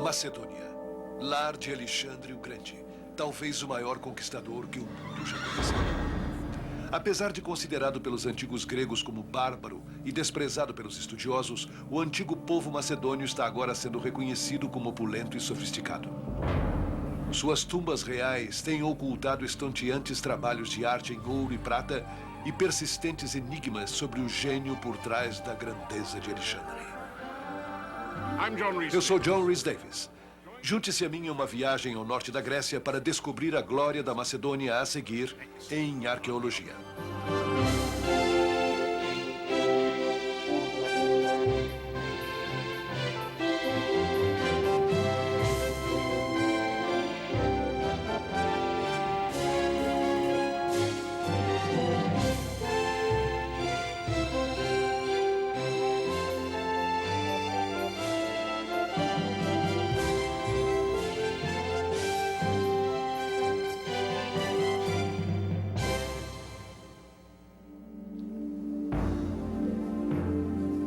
Macedônia, lar de Alexandre o Grande, talvez o maior conquistador que o mundo já conheceu. Apesar de considerado pelos antigos gregos como bárbaro e desprezado pelos estudiosos, o antigo povo macedônio está agora sendo reconhecido como opulento e sofisticado. Suas tumbas reais têm ocultado estonteantes trabalhos de arte em ouro e prata e persistentes enigmas sobre o gênio por trás da grandeza de Alexandre. Eu sou John Rhys Davis. Junte-se a mim em uma viagem ao norte da Grécia para descobrir a glória da Macedônia a seguir em arqueologia.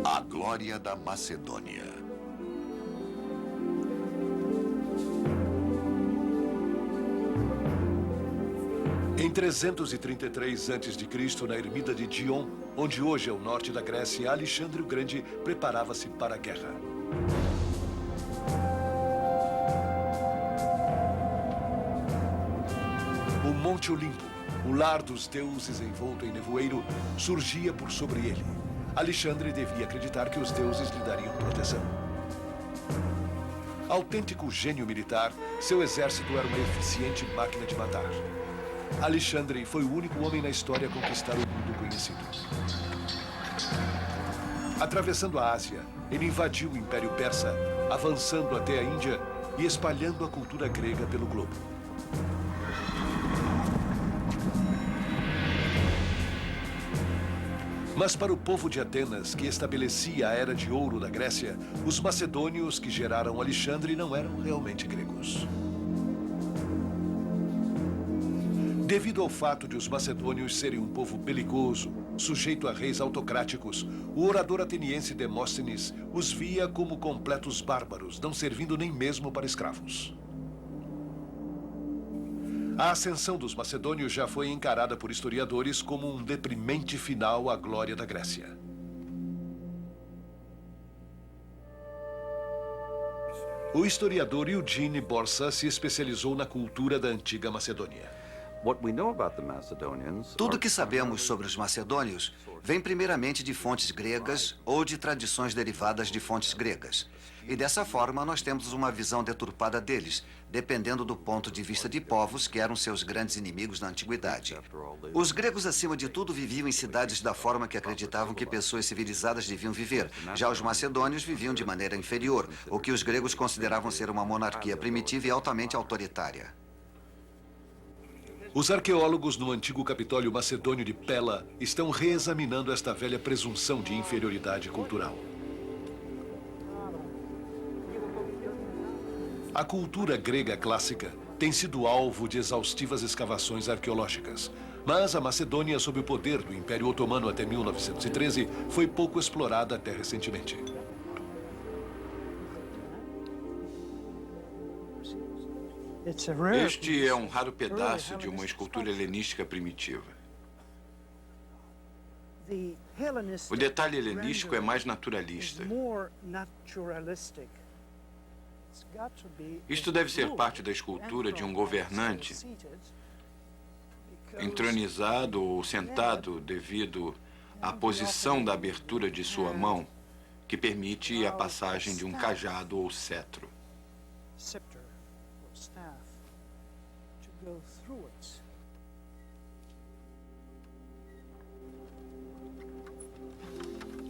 A glória da Macedônia. Em 333 a.C., na ermida de Dion, onde hoje é o norte da Grécia, Alexandre o Grande preparava-se para a guerra. O Monte Olimpo, o lar dos deuses envolto em nevoeiro, surgia por sobre ele. Alexandre devia acreditar que os deuses lhe dariam proteção. Autêntico gênio militar, seu exército era uma eficiente máquina de matar. Alexandre foi o único homem na história a conquistar o mundo conhecido. Atravessando a Ásia, ele invadiu o Império Persa, avançando até a Índia e espalhando a cultura grega pelo globo. Mas para o povo de Atenas, que estabelecia a Era de Ouro da Grécia, os macedônios que geraram Alexandre não eram realmente gregos. Devido ao fato de os macedônios serem um povo belicoso, sujeito a reis autocráticos, o orador ateniense Demóstenes os via como completos bárbaros, não servindo nem mesmo para escravos. A ascensão dos macedônios já foi encarada por historiadores como um deprimente final à glória da Grécia. O historiador Eugene Borsa se especializou na cultura da antiga Macedônia. Tudo que sabemos sobre os macedônios vem primeiramente de fontes gregas ou de tradições derivadas de fontes gregas. E dessa forma nós temos uma visão deturpada deles, dependendo do ponto de vista de povos que eram seus grandes inimigos na antiguidade. Os gregos, acima de tudo, viviam em cidades da forma que acreditavam que pessoas civilizadas deviam viver. Já os macedônios viviam de maneira inferior, o que os gregos consideravam ser uma monarquia primitiva e altamente autoritária. Os arqueólogos no antigo Capitólio macedônio de Pela estão reexaminando esta velha presunção de inferioridade cultural. A cultura grega clássica tem sido alvo de exaustivas escavações arqueológicas, mas a Macedônia, sob o poder do Império Otomano até 1913, foi pouco explorada até recentemente. Este é um raro pedaço de uma escultura helenística primitiva. O detalhe helenístico é mais naturalista. Isto deve ser parte da escultura de um governante entronizado ou sentado devido à posição da abertura de sua mão, que permite a passagem de um cajado ou cetro.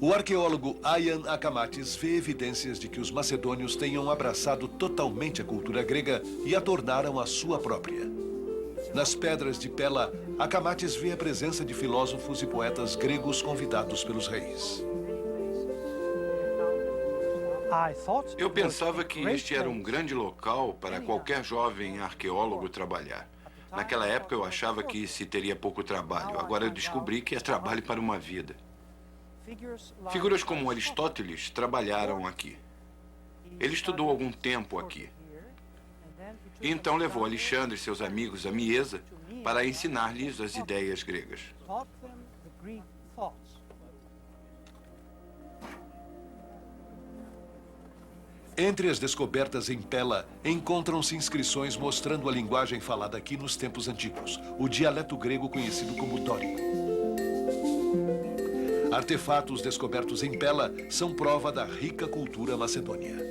O arqueólogo Ian Akamatis vê evidências de que os macedônios tenham abraçado totalmente a cultura grega e a tornaram a sua própria. Nas pedras de Pela, Akamatis vê a presença de filósofos e poetas gregos convidados pelos reis. Eu pensava que este era um grande local para qualquer jovem arqueólogo trabalhar. Naquela época eu achava que se teria pouco trabalho. Agora eu descobri que é trabalho para uma vida. Figuras como Aristóteles trabalharam aqui. Ele estudou algum tempo aqui. E então levou Alexandre e seus amigos a Miesa para ensinar-lhes as ideias gregas. Entre as descobertas em Pella, encontram-se inscrições mostrando a linguagem falada aqui nos tempos antigos, o dialeto grego conhecido como dórico. Artefatos descobertos em Pella são prova da rica cultura macedônia.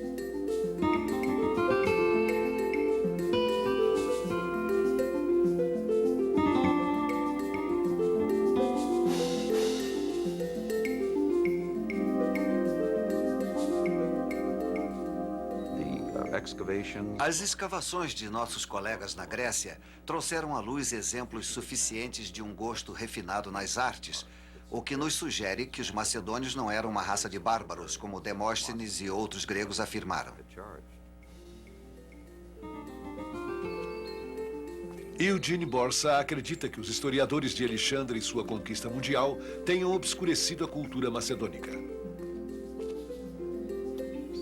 As escavações de nossos colegas na Grécia trouxeram à luz exemplos suficientes de um gosto refinado nas artes, o que nos sugere que os macedônios não eram uma raça de bárbaros, como Demóstenes e outros gregos afirmaram. Eugene Borsa acredita que os historiadores de Alexandre e sua conquista mundial tenham obscurecido a cultura macedônica.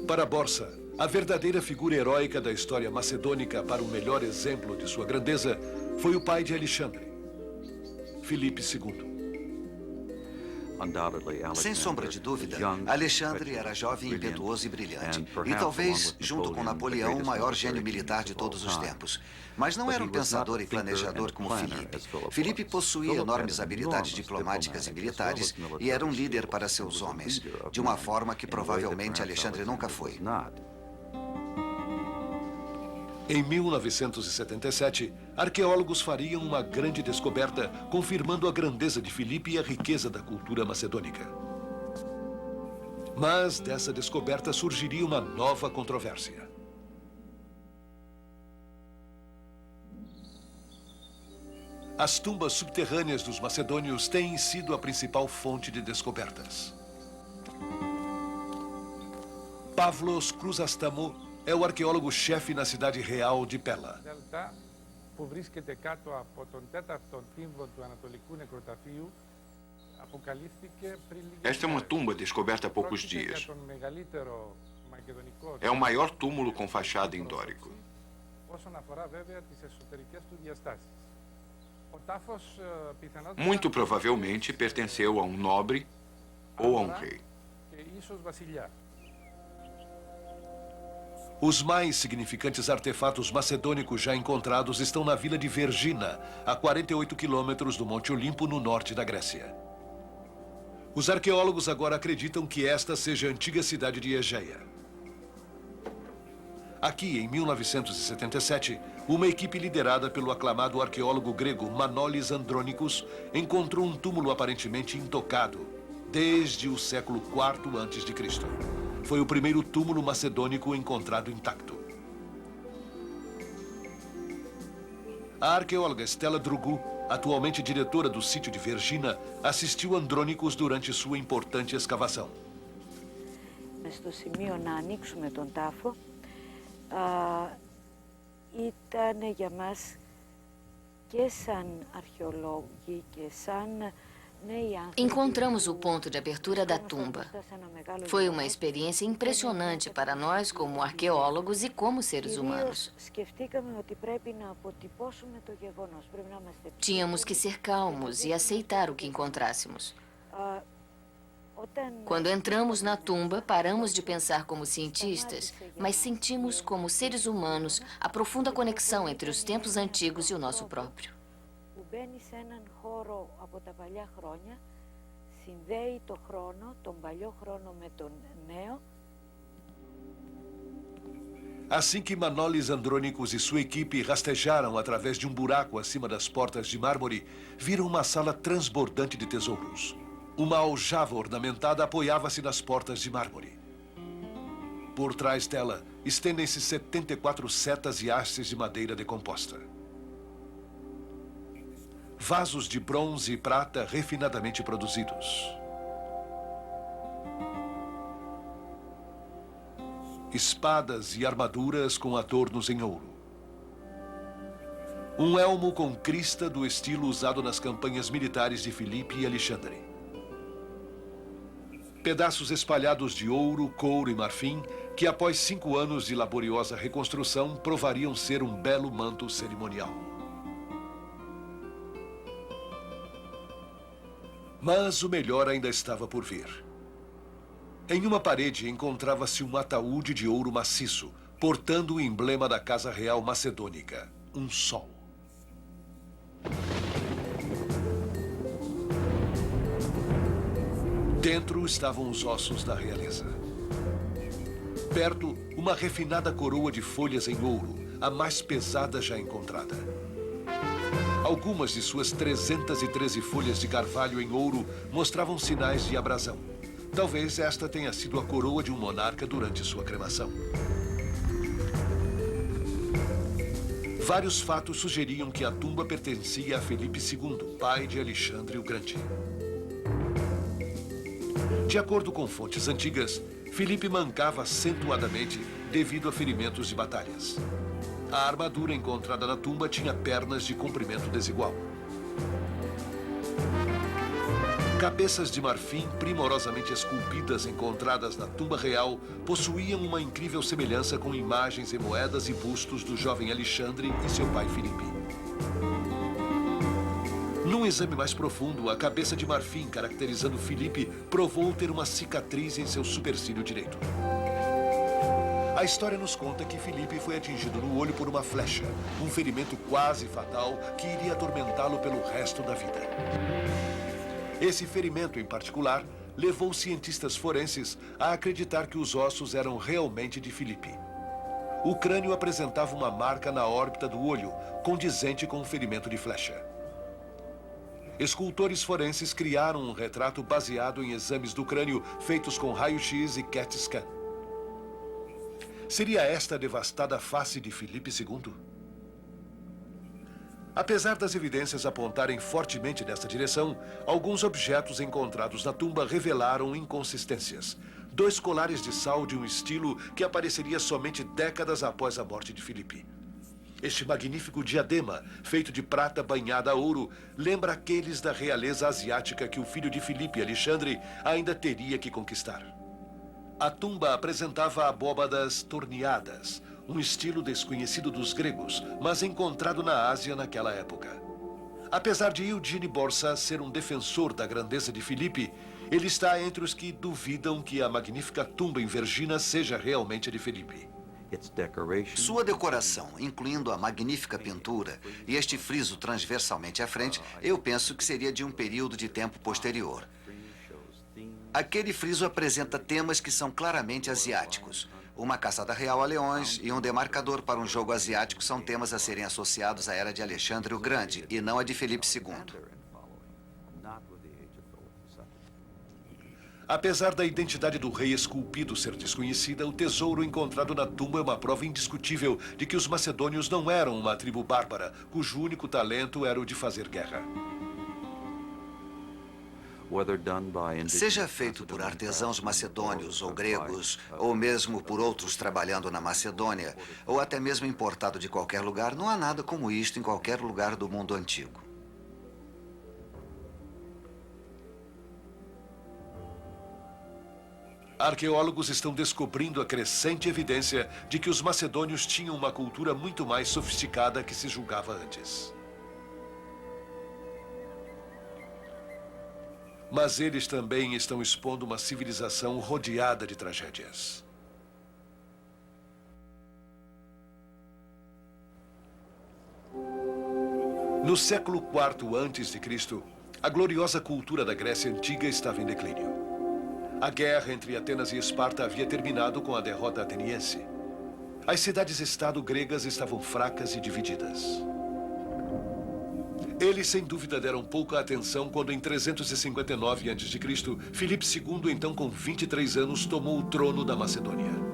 Para Borsa, a verdadeira figura heróica da história macedônica para o melhor exemplo de sua grandeza foi o pai de Alexandre, Filipe II. Sem sombra de dúvida, Alexandre era jovem, impetuoso e brilhante. E talvez, junto com Napoleão, o maior gênio militar de todos os tempos. Mas não era um pensador e planejador como Filipe. Filipe possuía enormes habilidades diplomáticas e militares e era um líder para seus homens, de uma forma que provavelmente Alexandre nunca foi. Em 1977, arqueólogos fariam uma grande descoberta, confirmando a grandeza de Filipe e a riqueza da cultura macedônica. Mas dessa descoberta surgiria uma nova controvérsia. As tumbas subterrâneas dos macedônios têm sido a principal fonte de descobertas. Pavlos Chrysostomou é o arqueólogo-chefe na cidade real de Pella. Esta é uma tumba descoberta há poucos dias. É o maior túmulo com fachada em dórico. Muito provavelmente pertenceu a um nobre ou a um rei. Os mais significantes artefatos macedônicos já encontrados estão na vila de Vergina, a 48 quilômetros do Monte Olimpo, no norte da Grécia. Os arqueólogos agora acreditam que esta seja a antiga cidade de Egeia. Aqui, em 1977, uma equipe liderada pelo aclamado arqueólogo grego Manolis Andronicus encontrou um túmulo aparentemente intocado desde o século IV a.C. Foi o primeiro túmulo macedônico encontrado intacto. A arqueóloga Stella Drougou, atualmente diretora do sítio de Vergina, assistiu Andronicus durante sua importante escavação. Στο σημείο να ανοίξουμε τον τάφο ήταν για μας και σαν αρχαιολόγοι και σαν Encontramos o ponto de abertura da tumba. Foi uma experiência impressionante para nós como arqueólogos e como seres humanos. Tínhamos que ser calmos e aceitar o que encontrássemos. Quando entramos na tumba, paramos de pensar como cientistas, mas sentimos como seres humanos a profunda conexão entre os tempos antigos e o nosso próprio. Μπαίνει σε έναν χώρο από τα παλιά χρόνια, συνδέει το χρόνο, τον παλιό χρόνο με τον νέο. Assim que Manolis Andronicus e sua equipe rastejaram através de um buraco acima das portas de mármore, viram uma sala transbordante de tesouros. Uma aljava ornamentada apoiava-se nas portas de mármore. Por trás dela, estendem-se 74 setas e hastes de madeira decomposta. Vasos de bronze e prata refinadamente produzidos. Espadas e armaduras com adornos em ouro. Um elmo com crista do estilo usado nas campanhas militares de Filipe e Alexandre. Pedaços espalhados de ouro, couro e marfim que após 5 anos de laboriosa reconstrução provariam ser um belo manto cerimonial. Mas o melhor ainda estava por vir. Em uma parede encontrava-se um ataúde de ouro maciço, portando o emblema da Casa Real Macedônica, um sol. Dentro estavam os ossos da realeza. Perto, uma refinada coroa de folhas em ouro, a mais pesada já encontrada. Algumas de suas 313 folhas de carvalho em ouro mostravam sinais de abrasão. Talvez esta tenha sido a coroa de um monarca durante sua cremação. Vários fatos sugeriam que a tumba pertencia a Felipe II, pai de Alexandre o Grande. De acordo com fontes antigas, Filipe mancava acentuadamente devido a ferimentos de batalhas. A armadura encontrada na tumba tinha pernas de comprimento desigual. Cabeças de marfim primorosamente esculpidas encontradas na tumba real possuíam uma incrível semelhança com imagens e moedas e bustos do jovem Alexandre e seu pai Filipe. Num exame mais profundo, a cabeça de marfim caracterizando Filipe provou ter uma cicatriz em seu supercílio direito. A história nos conta que Filipe foi atingido no olho por uma flecha, um ferimento quase fatal que iria atormentá-lo pelo resto da vida. Esse ferimento, em particular, levou cientistas forenses a acreditar que os ossos eram realmente de Filipe. O crânio apresentava uma marca na órbita do olho, condizente com um ferimento de flecha. Escultores forenses criaram um retrato baseado em exames do crânio feitos com raio-x e CAT scan. Seria esta a devastada face de Filipe II? Apesar das evidências apontarem fortemente nesta direção, alguns objetos encontrados na tumba revelaram inconsistências. 2 colares de sal de um estilo que apareceria somente décadas após a morte de Filipe. Este magnífico diadema, feito de prata banhada a ouro, lembra aqueles da realeza asiática que o filho de Filipe, Alexandre, ainda teria que conquistar. A tumba apresentava abóbadas torneadas, um estilo desconhecido dos gregos, mas encontrado na Ásia naquela época. Apesar de Eugene Borsa ser um defensor da grandeza de Filipe, ele está entre os que duvidam que a magnífica tumba em Vergina seja realmente de Filipe. Sua decoração, incluindo a magnífica pintura e este friso transversalmente à frente, eu penso que seria de um período de tempo posterior. Aquele friso apresenta temas que são claramente asiáticos. Uma caçada real a leões e um demarcador para um jogo asiático são temas a serem associados à era de Alexandre o Grande e não a de Felipe II. Apesar da identidade do rei esculpido ser desconhecida, o tesouro encontrado na tumba é uma prova indiscutível de que os macedônios não eram uma tribo bárbara, cujo único talento era o de fazer guerra. Seja feito por artesãos macedônios ou gregos, ou mesmo por outros trabalhando na Macedônia, ou até mesmo importado de qualquer lugar, não há nada como isto em qualquer lugar do mundo antigo. Arqueólogos estão descobrindo a crescente evidência de que os macedônios tinham uma cultura muito mais sofisticada que se julgava antes. Mas eles também estão expondo uma civilização rodeada de tragédias. No século IV a.C., a gloriosa cultura da Grécia Antiga estava em declínio. A guerra entre Atenas e Esparta havia terminado com a derrota ateniense. As cidades-estado gregas estavam fracas e divididas. Eles, sem dúvida, deram pouca atenção quando, em 359 a.C., Filipe II, então com 23 anos, tomou o trono da Macedônia.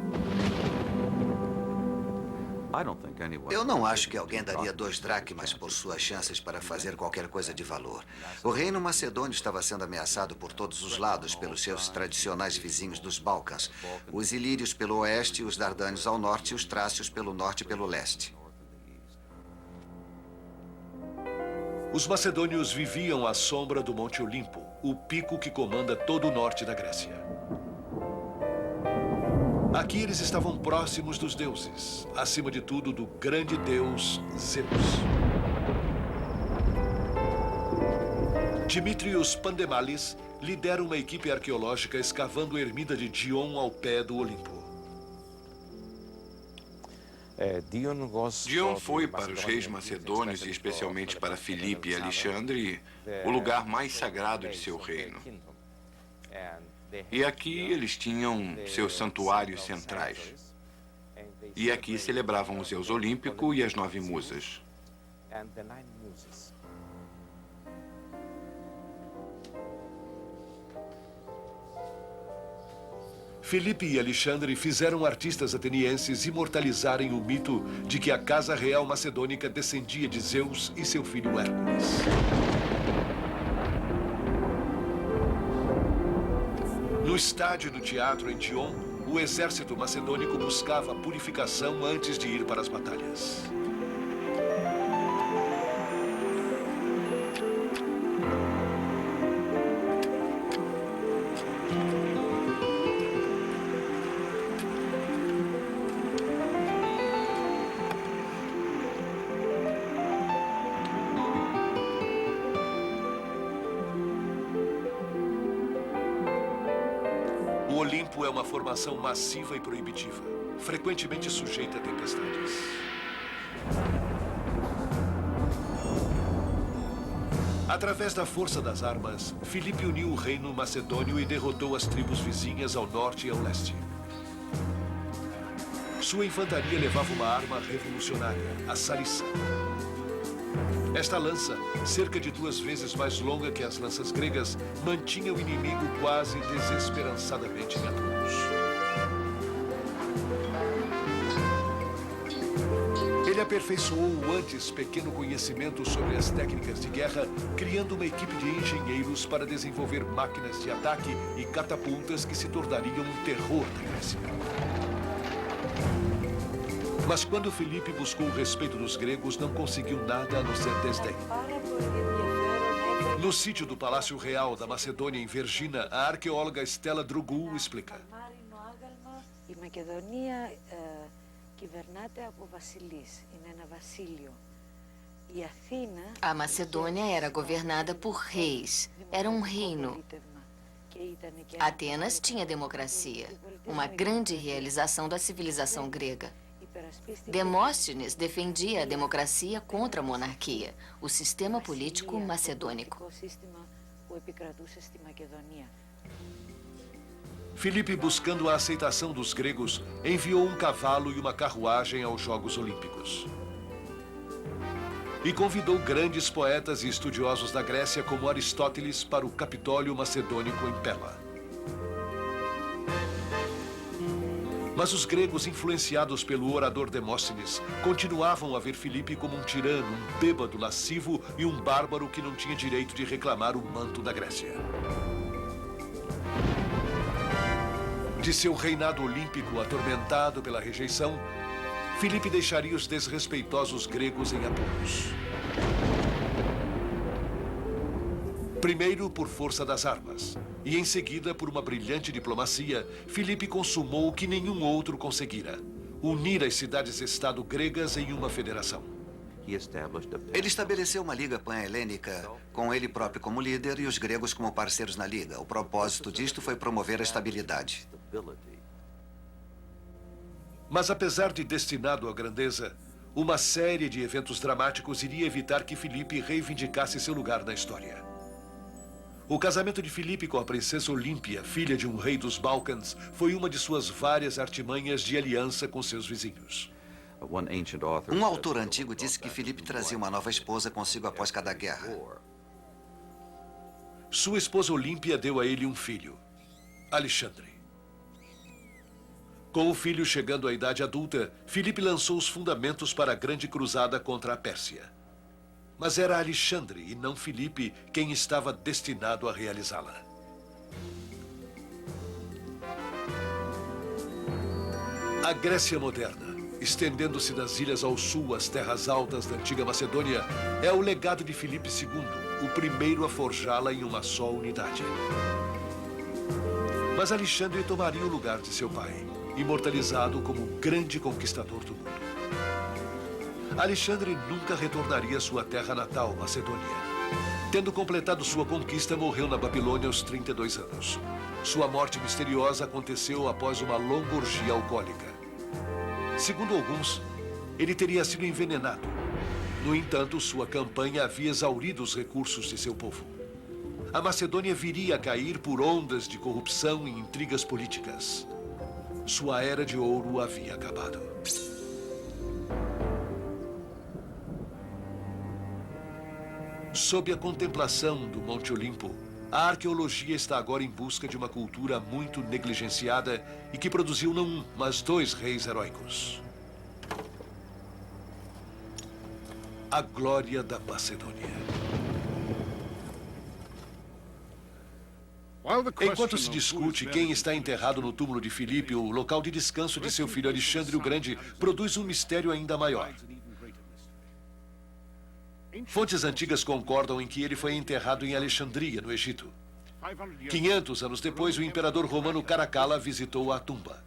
Eu não acho que alguém daria 2 dracmas por suas chances para fazer qualquer coisa de valor. O reino macedônio estava sendo ameaçado por todos os lados pelos seus tradicionais vizinhos dos Balcãs. Os ilírios pelo oeste, os dardânios ao norte e os trácios pelo norte e pelo leste. Os macedônios viviam à sombra do Monte Olimpo, o pico que comanda todo o norte da Grécia. Aqui eles estavam próximos dos deuses, acima de tudo do grande deus Zeus. Dimitrios Pandemalis lidera uma equipe arqueológica escavando a ermida de Dion ao pé do Olimpo. Dion foi para os reis macedônios, e especialmente para Filipe e Alexandre, o lugar mais sagrado de seu reino. E aqui eles tinham seus santuários centrais. E aqui celebravam o Zeus Olímpico e as 9 musas. Filipe e Alexandre fizeram artistas atenienses imortalizarem o mito de que a casa real macedônica descendia de Zeus e seu filho Hércules. No estádio do teatro em Dion, o exército macedônico buscava a purificação antes de ir para as batalhas. O Olimpo é uma formação massiva e proibitiva, frequentemente sujeita a tempestades. Através da força das armas, Filipe uniu o reino macedônio e derrotou as tribos vizinhas ao norte e ao leste. Sua infantaria levava uma arma revolucionária, a sarissa. Esta lança, cerca de 2 vezes mais longa que as lanças gregas, mantinha o inimigo quase desesperançadamente em apuros. Ele aperfeiçoou o antes pequeno conhecimento sobre as técnicas de guerra, criando uma equipe de engenheiros para desenvolver máquinas de ataque e catapultas que se tornariam um terror da Grécia. Mas quando Filipe buscou o respeito dos gregos, não conseguiu nada a não ser desdém. No sítio do Palácio Real da Macedônia, em Vergina, a arqueóloga Stella Drougou explica. Η Μακεδονία κυβερνάται από βασιλείς, είναι ένα βασίλειο. Η Αθήνα... A Macedônia era governada por reis. Era um reino. Atenas tinha democracia, uma grande realização da civilização grega. Demóstenes defendia a democracia contra a monarquia, o sistema político macedônico. Filipe, buscando a aceitação dos gregos, enviou um cavalo e uma carruagem aos Jogos Olímpicos. E convidou grandes poetas e estudiosos da Grécia como Aristóteles para o Capitólio macedônico em Pela. Mas os gregos, influenciados pelo orador Demóstenes, continuavam a ver Filipe como um tirano, um bêbado lascivo e um bárbaro que não tinha direito de reclamar o manto da Grécia. De seu reinado olímpico atormentado pela rejeição, Filipe deixaria os desrespeitosos gregos em apuros. Primeiro por força das armas, e em seguida por uma brilhante diplomacia, Filipe consumou o que nenhum outro conseguira: unir as cidades-estado gregas em uma federação. Ele estabeleceu uma liga pan-helênica, com ele próprio como líder e os gregos como parceiros na liga. O propósito disto foi promover a estabilidade. Mas apesar de destinado à grandeza, uma série de eventos dramáticos iria evitar que Filipe reivindicasse seu lugar na história. O casamento de Filipe com a princesa Olímpia, filha de um rei dos Balcãs, foi uma de suas várias artimanhas de aliança com seus vizinhos. Um autor antigo disse que Filipe trazia uma nova esposa consigo após cada guerra. Sua esposa Olímpia deu a ele um filho, Alexandre. Com o filho chegando à idade adulta, Filipe lançou os fundamentos para a grande cruzada contra a Pérsia. Mas era Alexandre e não Filipe quem estava destinado a realizá-la. A Grécia moderna, estendendo-se das ilhas ao sul às terras altas da antiga Macedônia, é o legado de Filipe II, o primeiro a forjá-la em uma só unidade. Mas Alexandre tomaria o lugar de seu pai. imortalizado como o grande conquistador do mundo. Alexandre nunca retornaria à sua terra natal, Macedônia. Tendo completado sua conquista, morreu na Babilônia aos 32 anos. Sua morte misteriosa aconteceu após uma longa orgia alcoólica. Segundo alguns, ele teria sido envenenado. No entanto, sua campanha havia exaurido os recursos de seu povo. A Macedônia viria a cair por ondas de corrupção e intrigas políticas. Sua era de ouro havia acabado. Sob a contemplação do Monte Olimpo, a arqueologia está agora em busca de uma cultura muito negligenciada e que produziu não um, mas 2 reis heróicos. A glória da Macedônia. Enquanto se discute quem está enterrado no túmulo de Filipe, o local de descanso de seu filho Alexandre o Grande produz um mistério ainda maior. Fontes antigas concordam em que ele foi enterrado em Alexandria, no Egito. 500 anos depois, o imperador romano Caracalla visitou a tumba.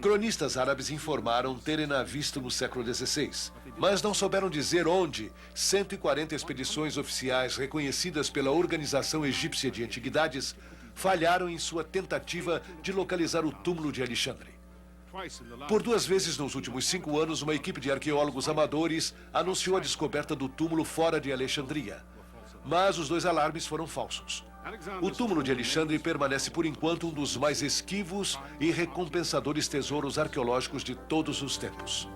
Cronistas árabes informaram terem-na visto no século XVI, mas não souberam dizer onde 140 expedições oficiais reconhecidas pela Organização Egípcia de Antiguidades falharam em sua tentativa de localizar o túmulo de Alexandre. Por 2 vezes nos últimos 5 anos, uma equipe de arqueólogos amadores anunciou a descoberta do túmulo fora de Alexandria. Mas os 2 alarmes foram falsos. O túmulo de Alexandre permanece por enquanto um dos mais esquivos e recompensadores tesouros arqueológicos de todos os tempos.